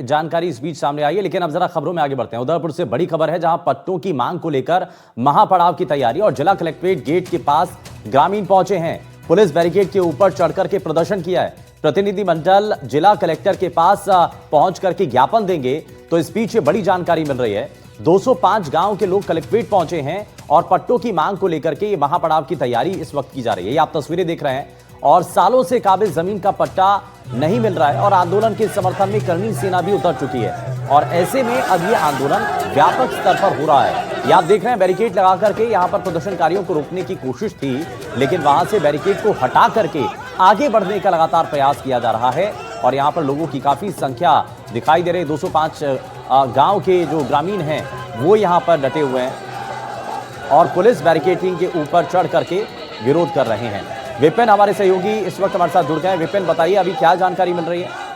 जानकारी इस बीच सामने आई है, लेकिन अब जरा खबरों में आगे बढ़ते हैं। उदयपुर से बड़ी खबर है, जहां पट्टों की मांग को लेकर महापड़ाव की तैयारी और जिला कलेक्ट्रेट गेट के पास ग्रामीण पहुंचे हैं। पुलिस बैरिकेड के ऊपर चढ़ करके प्रदर्शन किया है। प्रतिनिधिमंडल जिला कलेक्टर के पास पहुंच करके ज्ञापन देंगे। तो इस बीच ये बड़ी जानकारी मिल रही है, 205 गांव के लोग कलेक्ट्रेट पहुंचे हैं और पट्टों की मांग को लेकर के ये महापड़ाव की तैयारी इस वक्त की जा रही है। ये आप तस्वीरें देख रहे हैं और सालों से काबिज जमीन का पट्टा नहीं मिल रहा है और आंदोलन के समर्थन में करनी सेना भी उतर चुकी है और ऐसे में अब ये आंदोलन व्यापक स्तर पर हो रहा है। ये आप देख रहे हैं, बैरिकेड लगा करके यहां पर प्रदर्शनकारियों को रोकने की कोशिश थी, लेकिन वहां से बैरिकेड को हटा करके आगे बढ़ने का लगातार प्रयास किया जा रहा है और यहां पर लोगों की काफी संख्या दिखाई दे रही है। 205 गांव के जो ग्रामीण हैं वो यहां पर डटे हुए हैं और पुलिस बैरिकेडिंग के ऊपर चढ़ करके विरोध कर रहे हैं। विपिन हमारे सहयोगी इस वक्त हमारे साथ जुड़ गए हैं। विपिन, बताइए अभी क्या जानकारी मिल रही है?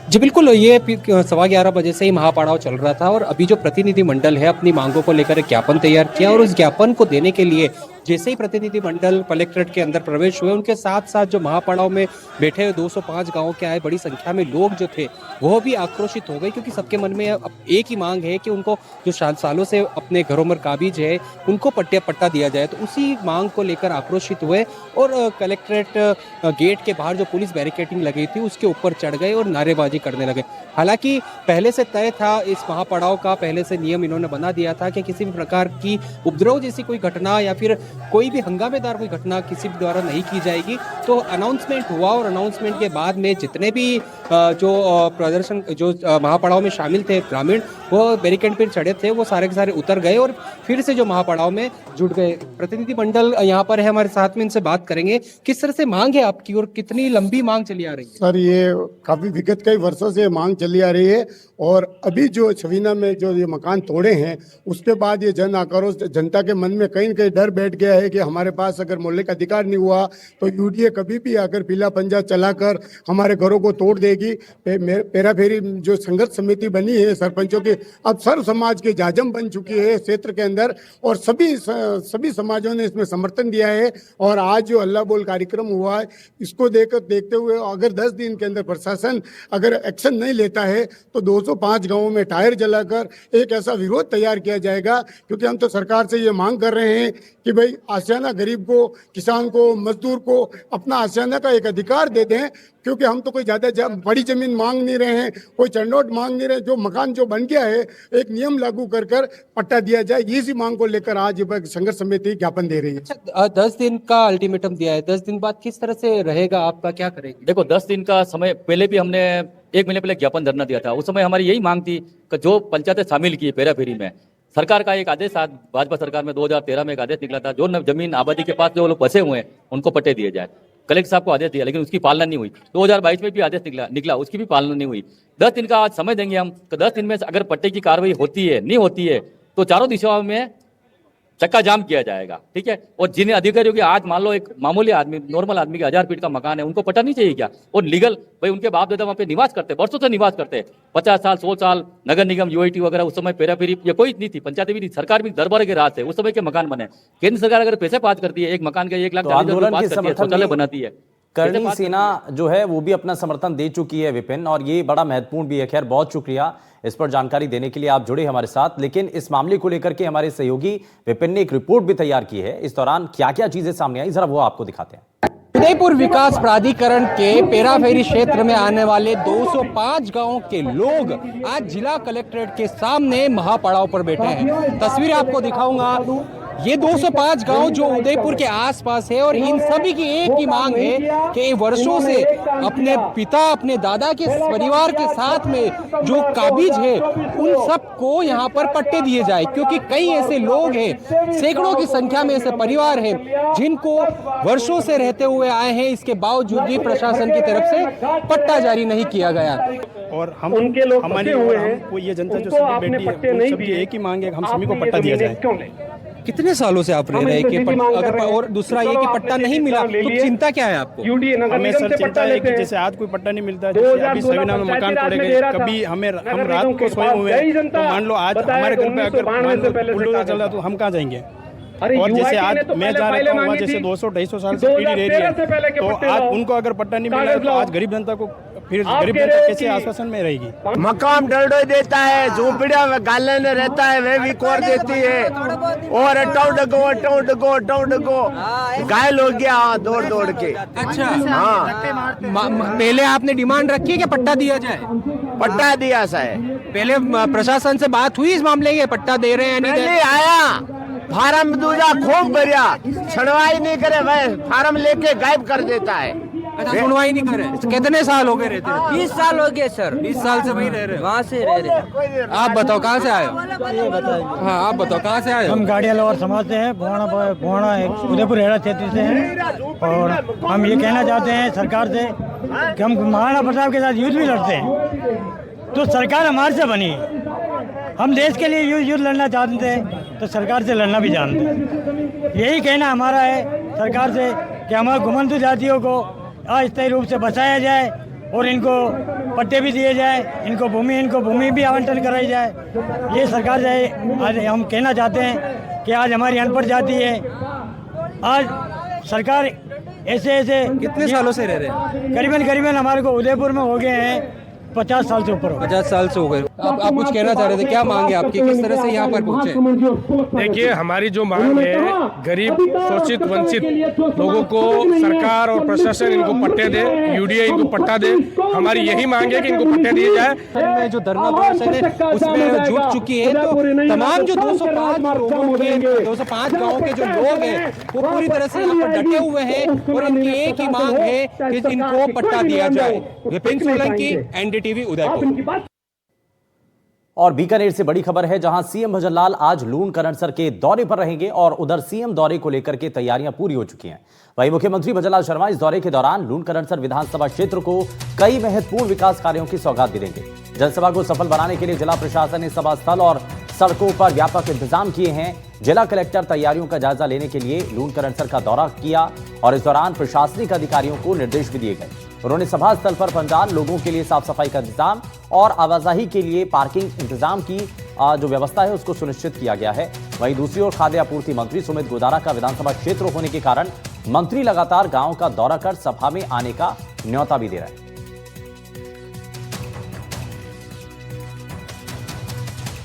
जी बिल्कुल, ये 11:15 बजे से ही महापड़ाव चल रहा था और अभी जो प्रतिनिधि मंडल है अपनी मांगों को लेकर एक ज्ञापन तैयार किया और उस ज्ञापन को देने के लिए जैसे ही प्रतिनिधि मंडल कलेक्ट्रेट के अंदर प्रवेश हुए, उनके साथ साथ जो महापड़ाव में बैठे हुए 205 गांव के आए बड़ी संख्या में लोग जो थे वो भी आक्रोशित हो गए, क्योंकि सबके मन में अब एक ही मांग है कि उनको जो सालों से अपने घरों में काबिज है उनको पट्टा दिया जाए। तो उसी मांग को लेकर आक्रोशित हुए और कलेक्ट्रेट गेट के बाहर जो पुलिस बैरिकेडिंग लगी थी उसके ऊपर चढ़ गए और नारेबाजी करने लगे। हालांकि पहले से तय था इस महापड़ाव का, पहले से नियम इन्होंने बना दिया था कि किसी भी प्रकार की उपद्रव जैसी कोई घटना या फिर कोई भी हंगामेदार कोई घटना किसी भी द्वारा नहीं की जाएगी। तो अनाउंसमेंट हुआ और अनाउंसमेंट के बाद में जितने भी जो प्रदर्शन जो महापड़ाव में शामिल थे ग्रामीण, वो बैरिकेड पर चढ़े थे, वो सारे के सारे उतर गए और फिर से जो महापड़ाव में जुट गए। प्रतिनिधि मंडल यहाँ पर है हमारे साथ में, इनसे बात करेंगे। किस तरह से मांग है आपकी और कितनी लंबी मांग चली आ रही है? सर, ये काफ़ी विगत कई वर्षों से मांग चली आ रही है और अभी जो छवीना में जो ये मकान तोड़े हैं उसके बाद ये जन आक्रोश, जनता के मन में कहीं न कहीं डर बैठ गया है कि हमारे पास अगर मौलिक अधिकार नहीं हुआ तो यूडीए कभी भी आकर पीला पंजा चलाकर हमारे घरों को तोड़ देगी। पेरा फेरी जो संघर्ष समिति बनी है सरपंचों की, अब सर्व समाज की जाजम बन चुकी है क्षेत्र के अंदर और सभी समाजों ने इसमें समर्थन दिया है। और आज जो अल्लाह बोल कार्यक्रम हुआ है, इसको देखते हुए अगर 10 दिन के अंदर प्रशासन अगर एक्शन नहीं लेता है तो 205 गांवों में टायर जलाकर एक ऐसा विरोध तैयार किया जाएगा। क्योंकि हम तो सरकार से ये मांग कर रहे हैं कि भाई आशियाना गरीब को, किसान को, मजदूर को अपना आशियाना का एक अधिकार दे दें। क्योंकि हम तो कोई ज़्यादा बड़ी ज़मीन मांग नहीं रहे हैं, कोई चंडोट मांग नहीं रहे। जो मकान जो बन गया है एक नियम लागू कर पट्टा दिया जाए, इसी मांग को लेकर आज संघर्ष समिति ज्ञापन दे रही है। अच्छा, 10 दिन का अल्टीमेटम दिया है, 10 दिन बाद किस तरह से रहेगा, आपका क्या करेंगे? देखो, 10 दिन का समय पहले भी हमने 1 महीने पहले ज्ञापन धरना दिया था। उस समय हमारी यही मांग थी कि जो पंचायतें शामिल की पेरा फेरी में, सरकार का एक आदेश था, भाजपा सरकार में 2013 में एक आदेश निकला था, जो जमीन आबादी के पास जो लोग बसे हुए हैं उनको पट्टे दिए जाए। कलेक्टर साहब को आदेश दिया, लेकिन उसकी पालना नहीं हुई। 2022 में भी आदेश निकला, उसकी भी पालना नहीं हुई। 10 दिन का आज समय देंगे हम, तो 10 दिन में अगर पट्टे की कार्रवाई होती है, नहीं होती है, तो चारों दिशाओं में चक्का जाम किया जाएगा। ठीक है। और जिन अधिकारियों की आज मान लो एक मामूली आदमी, नॉर्मल आदमी के 1000 फीट का मकान है, उनको पट्टा नहीं चाहिए क्या? और लीगल भाई उनके बाप दादा वहाँ पे निवास करते, वर्षों से निवास करते, 50 साल 100 साल। नगर निगम, यूआईटी वगैरह उस समय पेरा फेरी ये कोई नहीं थी, पंचायतें भी नहीं, सरकार भी दरबार के राज है, उस समय के मकान बने। केंद्र सरकार अगर पैसे पास करती है, एक मकान के 1,40,000 शौचालय बनाती है। करनी सेना जो है वो भी अपना समर्थन दे चुकी है विपिन, और ये बड़ा महत्वपूर्ण भी है। खैर, बहुत शुक्रिया इस पर जानकारी देने के लिए, आप जुड़े हमारे साथ। लेकिन इस मामले को लेकर के हमारे सहयोगी विपिन ने एक रिपोर्ट भी तैयार की है। इस दौरान क्या क्या चीजें सामने आई, जरा वो आपको दिखाते हैं। उदयपुर विकास प्राधिकरण के पेराफेरी क्षेत्र में आने वाले 205 गांवों के लोग आज जिला कलेक्ट्रेट के सामने महापड़ाव पर बैठे हैं। तस्वीरें आपको दिखाऊंगा। ये 205 गांव जो उदयपुर के आसपास है और इन सभी की एक ही मांग है कि वर्षों से अपने पिता, अपने दादा के परिवार के साथ में जो काबिज है उन सबको यहाँ पर पट्टे दिए जाए। क्योंकि कई ऐसे लोग हैं, सैकड़ों की संख्या में ऐसे परिवार हैं जिनको वर्षों से रहते हुए आए हैं, इसके बावजूद भी प्रशासन की तरफ से पट्टा जारी नहीं किया गया। और हम उनके लोग हमारी हुए हैं, वो ये जनता जो सभी बैठी है, सबकी एक ही मांग है, हम सभी को पट्टा दिया जाए। कितने सालों से आप रह रहे हैं कि अगर और दूसरा ये कि पट्टा नहीं मिला तो चिंता क्या है आपको? हमें सर चिंता है कि जैसे आज कोई पट्टा नहीं मिलता, जैसे अभी सविना में मकान तोड़े गए, कभी हम रात को सोए हुए हैं, तो मान लो आज हमारे घर पे अगर बुलडोजर चल रहा तो हम कहाँ जाएंगे? और जैसे आज मैं जा रहा हूँ वहाँ जैसे 200-250 साल से पीढ़ी रह रही है, तो आज उनको अगर पट्टा नहीं मिला है तो आज गरीब जनता को फिर गरीब जनता कैसे आश्वासन में रहेगी। मकाम डरडोई देता है, झोपड़िया में गाले में रहता है वे भी कोर देती है, और अटाउ डगो घायल हो गया दौड़ दौड़ के। अच्छा हाँ, पहले आपने डिमांड रखी है कि पट्टा दिया जाए? पट्टा दिया सा है। पहले प्रशासन से बात हुई इस मामले की, पट्टा दे रहे हैं या नहीं दे पहले आया फार्म दूजा खूब भरिया, सुनवाई नहीं करे भाई, फार्म लेके गायब कर देता है। अच्छा, सुनवाई नहीं करे। कितने साल हो गए रहते? 20 साल हो गए सर। 20 साल से वहीं रह रहे हो? वहाँ से रह रहे। आप बताओ कहाँ से आए हो? हाँ आप बताओ कहाँ से आए हो? हम गाड़िया लोअर समाज से हैं, भोना उदयपुर हेड़ा क्षेत्र से हैं, और हम ये कहना चाहते हैं सरकार से कि हम महाराणा प्रताप के साथ युद्ध भी लड़ते हैं, तो सरकार हमारे से बनी। हम देश के लिए युद्ध लड़ना चाहते हैं तो सरकार से लड़ना भी जानते हैं। यही कहना हमारा है सरकार से कि हमारे घुमंतु जातियों को अस्थायी रूप से बचाया जाए और इनको पट्टे भी दिए जाए, इनको भूमि भी आवंटन कराई जाए। ये सरकार से आज हम कहना चाहते हैं कि आज हमारी अनपढ़ जाति है, आज सरकार ऐसे कितने सालों से रह रहे हैं? करीबन हमारे को उदयपुर में हो गए हैं 50 साल से ऊपर। 50 साल से हो गए। आप कुछ कहना चाह रहे थे, क्या मांगे आपकी, किस तरह से यहाँ पर पहुँचे? देखिए, हमारी जो मांग है, गरीब शोषित वंचित लोगों को सरकार और प्रशासन इनको पट्टे दे, यूडीए इनको पट्टा दे। हमारी यही मांग है कि इनको पट्टे दिए जाए। जो धरना प्रदर्शन है उसमें जुट चुकी है, तो तमाम जो 205 लोगों के 205 गाँव के जो लोग हैं वो पूरी तरह से यहाँ पर डटे हुए हैं और इनकी एक ही मांग है कि इनको पट्टा दिया जाए। विपिन सोलंकी, एनडीटीवी उदयपुर। और बीकानेर से बड़ी खबर है, जहां सीएम भजनलाल आज लूणकरणसर के दौरे पर रहेंगे और उधर सीएम दौरे को लेकर के तैयारियां पूरी हो चुकी हैं। वहीं मुख्यमंत्री भजनलाल शर्मा इस दौरे के दौरान लूणकरणसर विधानसभा क्षेत्र को कई महत्वपूर्ण विकास कार्यों की सौगात भी देंगे। जनसभा को सफल बनाने के लिए जिला प्रशासन ने सभा स्थल और सड़कों पर व्यापक इंतजाम किए हैं। जिला कलेक्टर तैयारियों का जायजा लेने के लिए लूणकरणसर का दौरा किया और इस दौरान प्रशासनिक अधिकारियों को निर्देश भी दिए गए। उन्होंने सभा स्थल पर पंडाल, लोगों के लिए साफ सफाई का इंतजाम और आवाजाही के लिए पार्किंग इंतजाम की जो व्यवस्था है उसको सुनिश्चित किया गया है। वहीं दूसरी ओर खाद्य आपूर्ति मंत्री सुमित गोदारा का विधानसभा क्षेत्र होने के कारण मंत्री लगातार गांव का दौरा कर सभा में आने का न्योता भी दे रहे हैं।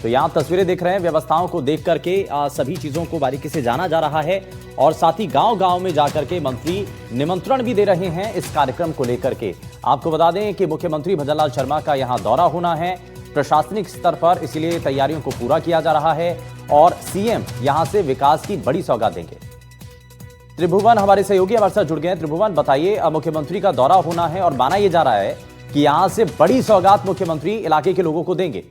तो यहां तस्वीरें देख रहे हैं, व्यवस्थाओं को देख करके सभी चीजों को बारीकी से जाना जा रहा है और साथ ही गांव-गांव में जाकर के मंत्री निमंत्रण भी दे रहे हैं इस कार्यक्रम को लेकर के। आपको बता दें कि मुख्यमंत्री भजनलाल शर्मा का यहां दौरा होना है प्रशासनिक स्तर पर, इसलिए तैयारियों को पूरा किया जा रहा है और सीएम यहां से विकास की बड़ी सौगात देंगे। त्रिभुवन हमारे सहयोगी हमारे साथ जुड़ गए हैं। त्रिभुवन, बताइए, मुख्यमंत्री का दौरा होना है और माना यह जा रहा है कि यहां से बड़ी सौगात मुख्यमंत्री इलाके के लोगों को देंगे।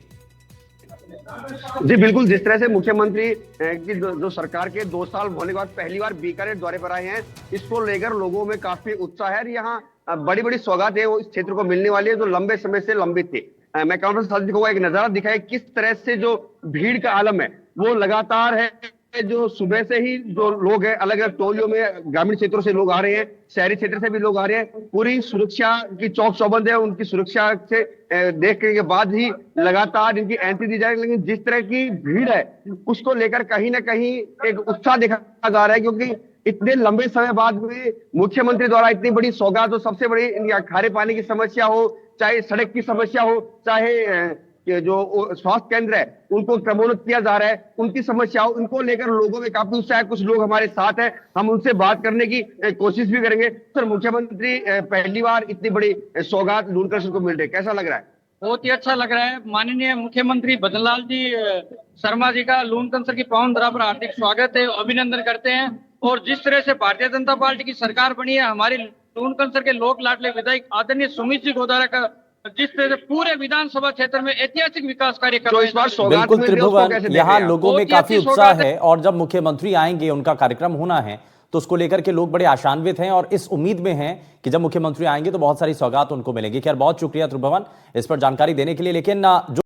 जी बिल्कुल, जिस तरह से मुख्यमंत्री की जो सरकार के 2 साल होने के बाद पहली बार बीकानेर दौरे पर आए हैं, इसको लेकर लोगों में काफी उत्साह है। यहाँ बड़ी बड़ी सौगात है वो इस क्षेत्र को मिलने वाली है जो लंबे समय से लंबित थी। मैं काउंटर साथ को एक नजारा दिखाया किस तरह से जो भीड़ का आलम है वो लगातार है। जो सुबह से ही जो लोग हैं अलग अलग टोलियों में ग्रामीण क्षेत्रों से लोग आ रहे हैं, शहरी क्षेत्र से भी लोग आ रहे हैं। पूरी सुरक्षा की चौक चौबंद है, उनकी सुरक्षा से देखने के बाद ही लगातार इनकी एंट्री दी जाएगी। लेकिन जिस तरह की भीड़ है उसको लेकर कहीं ना कहीं एक उत्साह देखा जा रहा है, क्योंकि इतने लंबे समय बाद में मुख्यमंत्री द्वारा इतनी बड़ी सौगात हो, सबसे बड़ी खारे पानी की समस्या हो, चाहे सड़क की समस्या हो, चाहे जो स्वास्थ्य केंद्र है उनको क्रमोन्नत किया जा रहा है, उनकी समस्याओं उनको लेकर लोगों में काफी उत्साह है। कुछ लोग हमारे साथ हैं, हम उनसे बात करने की कोशिश भी करेंगे। सर, मुख्यमंत्री पहली बार इतनी बड़ी सौगात लूणकरणसर को मिल रही है, कैसा लग रहा है? बहुत ही अच्छा लग रहा है। माननीय मुख्यमंत्री भजनलाल जी शर्मा जी का लूणकरणसर की पावन धरा पर हार्दिक स्वागत है, अभिनंदन करते हैं। और जिस तरह से भारतीय जनता पार्टी की सरकार बनी है, हमारी लूणकरणसर के लोक लाडले विधायक आदरणीय सुमित जी गोदारा का जिस तरह से पूरे विधानसभा क्षेत्र में ऐतिहासिक विकास कार्य कर रहे हैं। बिल्कुल त्रिभुवन, यहाँ लोगों में काफी उत्साह है और जब मुख्यमंत्री आएंगे, उनका कार्यक्रम होना है, तो उसको लेकर के लोग बड़े आशान्वित हैं और इस उम्मीद में हैं कि जब मुख्यमंत्री आएंगे तो बहुत सारी सौगात उनको मिलेंगी। खैर, बहुत शुक्रिया त्रिभुवन इस पर जानकारी देने के लिए। लेकिन जो